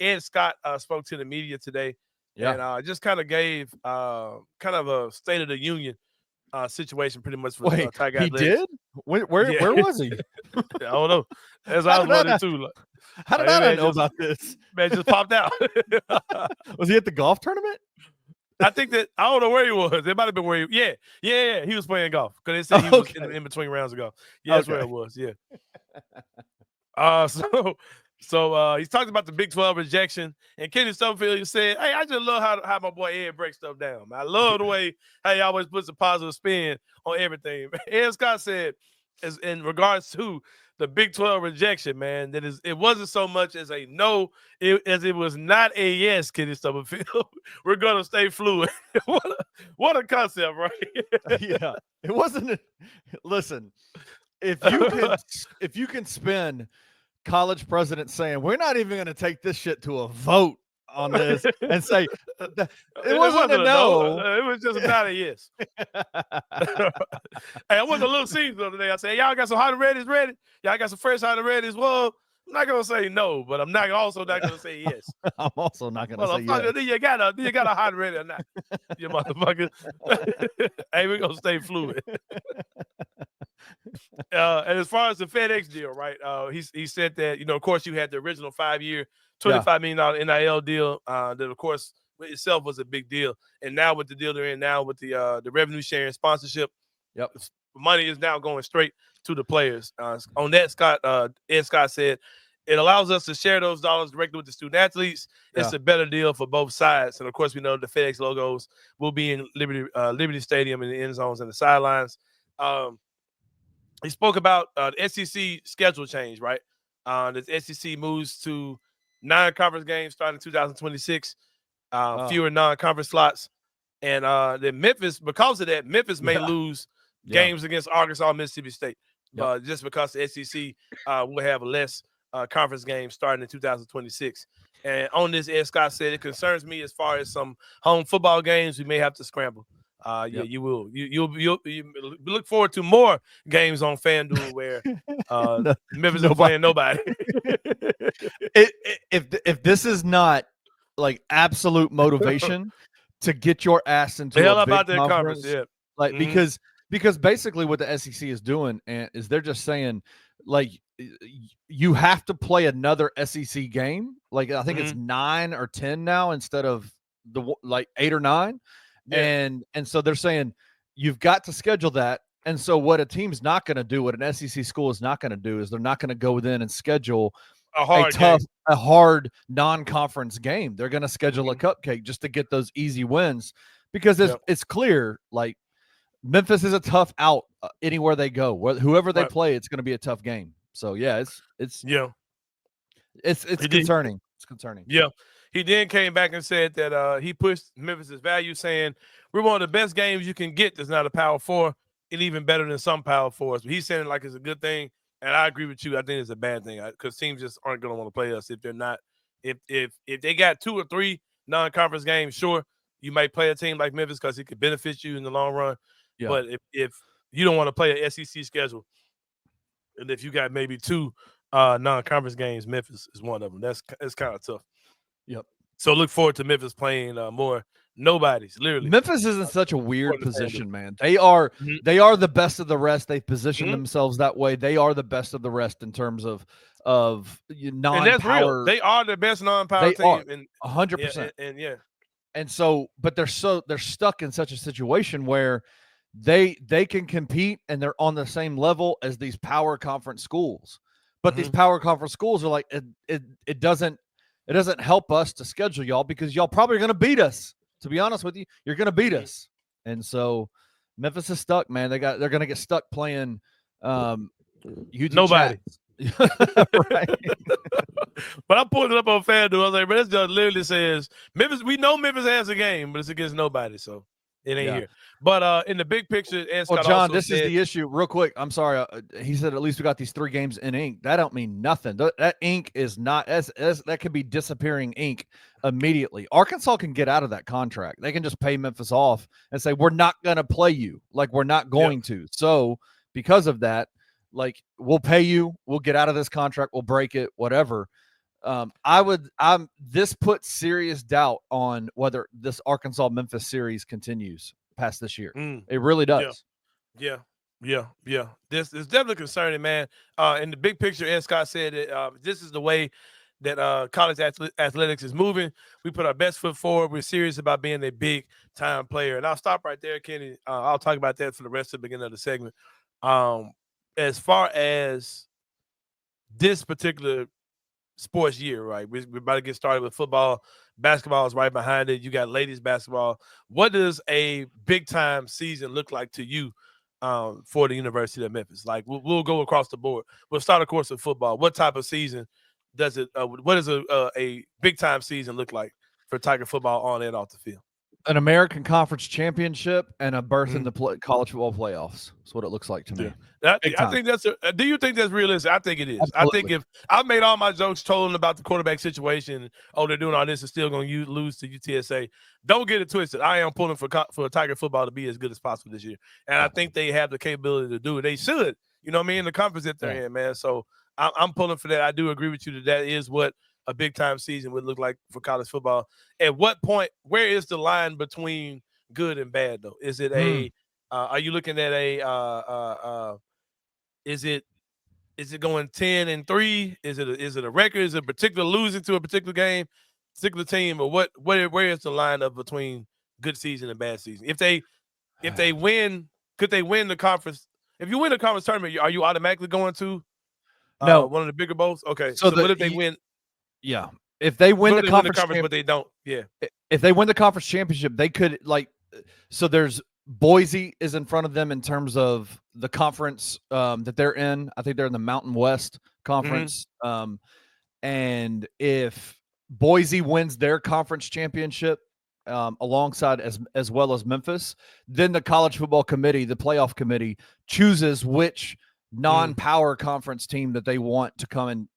Ed Scott spoke to the media today, Yeah. and just kind of gave kind of a State of the Union situation, pretty much for Wait, Tiger he Athletics. did? Where Yeah, where was he? I don't know. That's what I How was did I wondering not too. how did Like, I not man, know about this? just popped out. Was he at the golf tournament? I think that I don't know where he was. It might have been where yeah. He was playing golf because they said he was Okay. in between rounds of golf. Yeah, that's where Okay. it was. Yeah. So he's talked about the Big 12 rejection, and Kenny Stubblefield said, "Hey, I just love how my boy Ed breaks stuff down. I love the way how he always puts a positive spin on everything." Ed Scott said, as in regards to the Big 12 rejection, man, it wasn't so much as a no, as it was not a yes, Kenny Stubblefield. We're gonna stay fluid. what a concept, right? Yeah. It wasn't listen, if you can spend college presidents saying we're not even going to take this shit to a vote on this and say it It wasn't a wasn't a no. no. It was just not a yes. Hey, I went to Little Caesars the other day. I said, y'all got some hot and ready's ready? Y'all got some fresh hot and ready's? Well, I'm not gonna say no, but I'm also not gonna say yes. I'm also not going to say yes. Motherfucker, do you got a hot and ready or not? You motherfucker. Hey, we're gonna stay fluid. And as far as the FedEx deal, right? He said that, of course, you had the original 5-year, $25 million NIL deal. That, of course, itself was a big deal. And now with the deal they're in now with the revenue sharing sponsorship, Yep. money is now going straight to the players. On that, Ed Scott said, it allows us to share those dollars directly with the student athletes. It's a better deal for both sides. And of course, we know the FedEx logos will be in Liberty Stadium in the end zones and the sidelines. He spoke about the SEC schedule change, right? The SEC moves to 9 conference games starting in 2026, fewer non-conference slots. And then Memphis, because of that, Memphis may lose games against Arkansas, Mississippi State, just because the SEC will have less conference games starting in 2026. And on this, Ed Scott said, it concerns me as far as some home football games we may have to scramble. Yeah, you will. You look forward to more games on FanDuel where Memphis is playing nobody. If this is not like absolute motivation to get your ass into the hell a about big that conference, yeah. like because basically what the SEC is doing is they're just saying like you have to play another SEC game. Like I think it's 9 or 10 now instead of the like 8 or 9. Yeah. And so they're saying you've got to schedule that. And so what a team's not going to do, what an SEC school is not going to do, is they're not going to go in and schedule a hard non-conference game. They're going to schedule a cupcake just to get those easy wins because it's clear like Memphis is a tough out anywhere they go. Whoever they play, it's going to be a tough game. So yeah, it's concerning. It's concerning. Yeah. He then came back and said that he pushed Memphis's value, saying we're one of the best games you can get that's not a Power 4 and even better than some Power 4s. But he's saying like it's a good thing, and I agree with you. I think it's a bad thing because teams just aren't going to want to play us if they're not. If they got 2 or 3 non-conference games, sure, you might play a team like Memphis because it could benefit you in the long run. Yeah. But if you don't want to play an SEC schedule, and if you got maybe 2 non-conference games, Memphis is one of them. It's kind of tough. Yep. So look forward to Memphis playing more nobodies. Literally, Memphis is in such a weird position, man. They are the best of the rest. They've positioned themselves that way. They are the best of the rest in terms of non-power. And that's real. They are the best non-power team. 100%. And so, but they're stuck in such a situation where they can compete and they're on the same level as these power conference schools. But these power conference schools are like it doesn't help us to schedule y'all because y'all probably are going to beat us. To be honest with you, you're going to beat us. And so Memphis is stuck, man. They're going to get stuck playing nobody. Right. But I pulled it up on FanDuel. I was like, but this just literally says Memphis. We know Memphis has a game, but it's against nobody, so it ain't here. But in the big picture, John, this is the issue. Real quick, I'm sorry. He said at least we got these 3 games in ink. That don't mean nothing. That ink is not that could be disappearing ink immediately. Arkansas can get out of that contract. They can just pay Memphis off and say we're not going to play you. Like we're not going to. So because of that, like we'll pay you. We'll get out of this contract. We'll break it. Whatever. This puts serious doubt on whether this Arkansas Memphis series continues past this year. It really does. Yeah. This is definitely concerning, man. In the big picture, Ed Scott said that this is the way that college athletics is moving. We put our best foot forward. We're serious about being a big time player. And I'll stop right there, Kenny. I'll talk about that for the rest of the beginning of the segment. As far as this particular sports year, right? We're about to get started with football. Basketball is right behind it. You got ladies basketball. What does a big time season look like to you for the University of Memphis? Like we'll go across the board. We'll start, of course, with football. What type of season does it? What does a big time season look like for Tiger football on and off the field? An American Conference championship and a berth in the college football playoffs. That's what it looks like to me. I think that's. Do you think that's realistic? I think it is. Absolutely. I think if I made all my jokes trolling about the quarterback situation, they're doing all this and still going to lose to UTSA. Don't get it twisted. I am pulling for Tiger football to be as good as possible this year, and I think they have the capability to do it. They should. You know what I mean? The conference that they're in, man. So I'm pulling for that. I do agree with you that is what a big time season would look like for college football. At what point? Where is the line between good and bad, though? Is it are you looking at is it going 10-3? Is it a record? Is it a particular losing to a particular game, particular team, or what? Where is the line of between good season and bad season? If they win, could they win the conference? If you win the conference tournament, are you automatically going to one of the bigger bowls? Okay, so what if they win? Yeah, if they win the conference, but they don't. Yeah, if they win the conference championship, they could So there's Boise is in front of them in terms of the conference that they're in. I think they're in the Mountain West Conference. And if Boise wins their conference championship alongside as well as Memphis, then the college football committee, the playoff committee, chooses which non-power conference team that they want to come and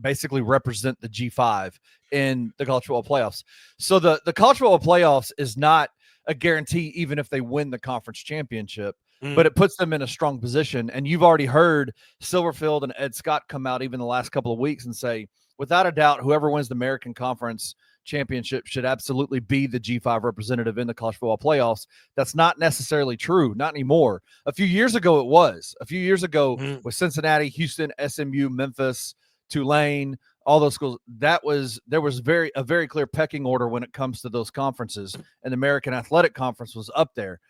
basically represent the G5 in the college football playoffs. So the college football playoffs is not a guarantee even if they win the conference championship, but it puts them in a strong position. And you've already heard Silverfield and Ed Scott come out even the last couple of weeks and say, without a doubt, whoever wins the American Conference championship should absolutely be the G5 representative in the college football playoffs. That's not necessarily true, not anymore. A few years ago it was. A few years ago with Cincinnati, Houston, SMU, Memphis, Tulane, all those schools, there was a very clear pecking order when it comes to those conferences, and the American Athletic Conference was up there.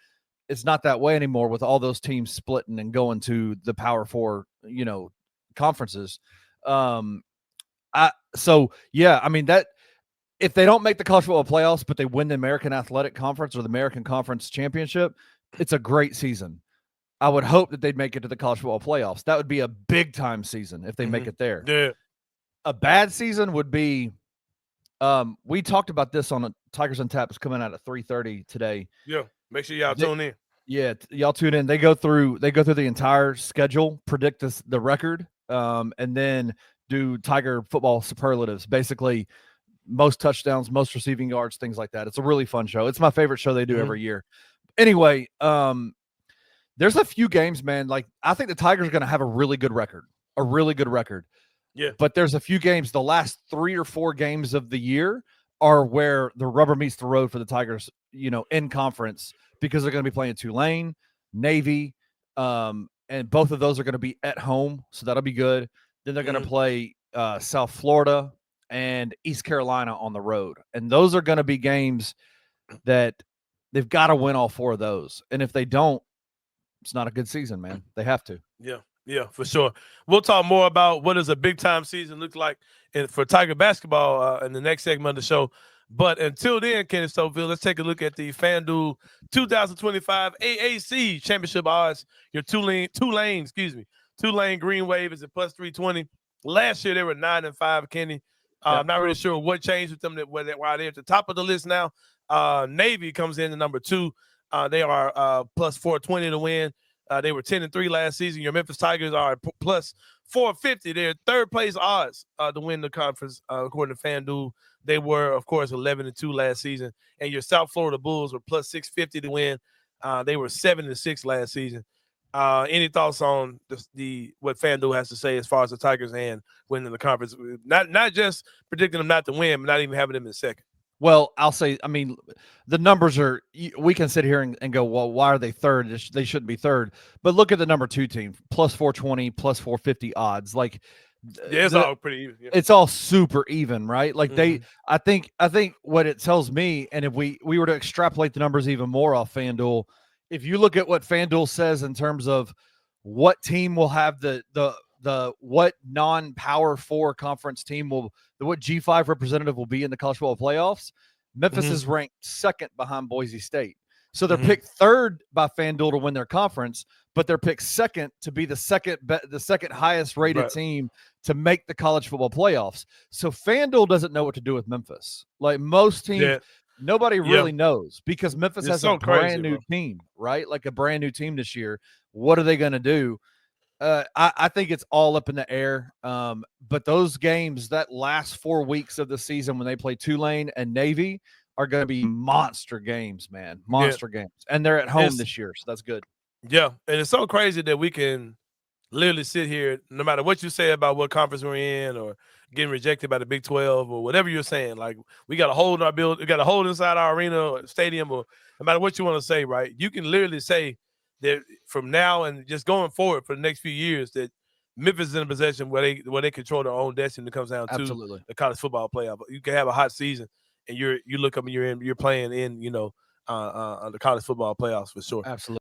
It's not that way anymore with all those teams splitting and going to the Power Four, conferences. That if they don't make the college football playoffs, but they win the American Athletic Conference or the American Conference Championship, it's a great season. I would hope that they'd make it to the college football playoffs. That would be a big time season if they make it there. Yeah. A bad season would be, we talked about this on Tigers Untapped coming out at 3:30 today. Yeah. Make sure y'all tune in. Yeah, y'all tune in. They go through the entire schedule, predict the record, and then do Tiger football superlatives, basically most touchdowns, most receiving yards, things like that. It's a really fun show. It's my favorite show they do every year. Anyway, there's a few games, man. Like, I think the Tigers are going to have a really good record. Yeah. But there's a few games, the last 3 or 4 games of the year are where the rubber meets the road for the Tigers, in conference, because they're going to be playing Tulane, Navy, and both of those are going to be at home. So that'll be good. Then they're going to play South Florida and East Carolina on the road. And those are going to be games that they've got to win all 4 of those. And if they don't, it's not a good season, man. They have to. Yeah, for sure. We'll talk more about what does a big-time season look like for Tiger basketball in the next segment of the show. But until then, Kenneth Stonefield, let's take a look at the FanDuel 2025 AAC Championship odds. Your Tulane Green Wave is at plus 320. Last year, they were 9-5, Kenny. I'm not really sure what changed with them why they're at the top of the list now. Navy comes in at number 2. They are plus 420 to win. They were 10-3 last season. Your Memphis Tigers are plus 450. They're third place odds to win the conference, according to FanDuel. They were, of course, 11-2 last season. And your South Florida Bulls were plus 650 to win. They were 7-6 last season. Any thoughts on what FanDuel has to say as far as the Tigers and winning the conference? Not just predicting them not to win, but not even having them in second. Well, I'll say, I mean, the numbers are, we can sit here and go, well, why are they third? They shouldn't be third. But look at the number 2 team, plus 420, plus 450 odds. Like, yeah, it's all pretty even. Yeah. It's all super even, right? Like I think what it tells me, and if we were to extrapolate the numbers even more off FanDuel, if you look at what FanDuel says in terms of what team will have the what non-power 4 conference team what G5 representative will be in the college football playoffs, Memphis is ranked second behind Boise State. So they're picked third by FanDuel to win their conference, but they're picked second to be the second highest rated team to make the college football playoffs. So FanDuel doesn't know what to do with Memphis. Like most teams, nobody really knows, because Memphis has a brand new team, right? Like a brand new team this year. What are they going to do? I think it's all up in the air. But those games, that last 4 weeks of the season when they play Tulane and Navy, are going to be monster games, man. Monster games. And they're at home this year, so that's good. Yeah, and it's so crazy that we can literally sit here, no matter what you say about what conference we're in or getting rejected by the Big 12 or whatever you're saying. Like, we got a hole in our build, we got a hole inside our arena or stadium, or no matter what you want to say, right? You can literally say that from now and just going forward for the next few years that Memphis is in a position where they control their own destiny when it comes down to the college football playoff. You can have a hot season and you look up and you're playing in, the college football playoffs for sure. Absolutely.